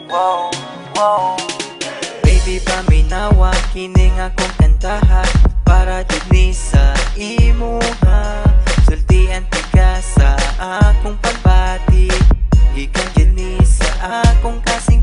wow, wow. Baby paminawa kining akong kantaha para jud ni sa imuha. Sultian tiga sa akong pagbati, ikan jud ni sa akong kasing